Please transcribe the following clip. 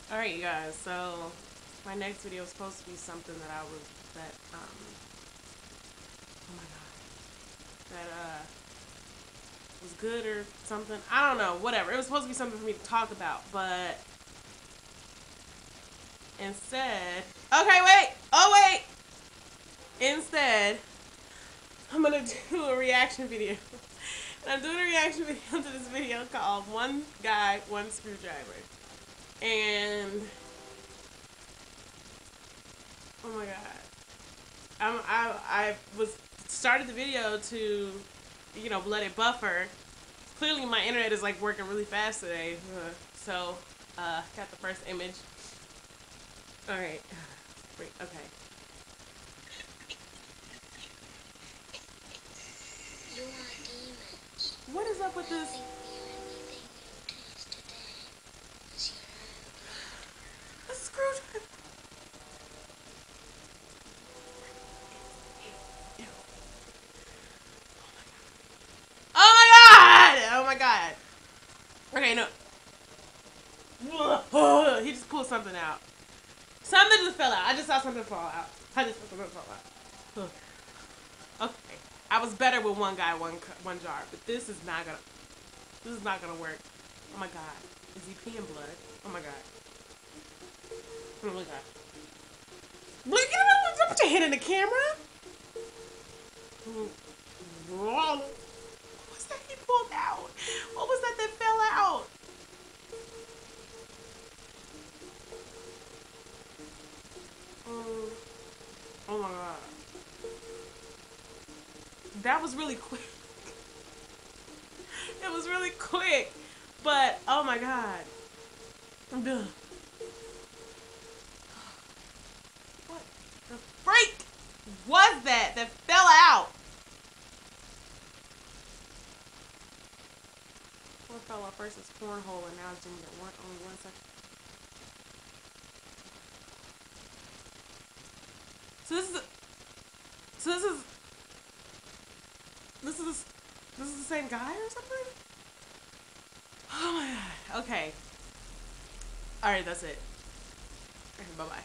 Alright, you guys, so my next video is supposed to be something oh my god, was good or something. I don't know, whatever. It was supposed to be something for me to talk about, but instead, okay, wait, oh wait, instead, I'm gonna do a reaction video. And I'm doing a reaction video to this video called One Guy, One Screwdriver. And oh my god. I was started the video to, let it buffer. Clearly my internet is like working really fast today. So, got the first image. Alright. Wait, okay. You are demons. What is up with this? I think the only thing you'll taste today is your own blood. A screwdriver. Oh my god! Oh my god! Okay, no. He just pulled something out. Something just fell out. I just saw something fall out. I just saw something fall out. Okay. I was better with one guy, one jar, but this is not gonna work. Oh my god. Is he peeing blood? Oh my god. Oh my god. Look at him! Don't put your head in the camera! What was that he pulled out? What was that fell out? Oh my god. That was really quick. It was really quick. But, oh my god. Ugh. What the freak was that fell out? What fell out first is cornhole, and now it's doing it only 1 second. So this is the same guy or something? Oh my god. Okay. Alright, that's it. Okay, bye-bye.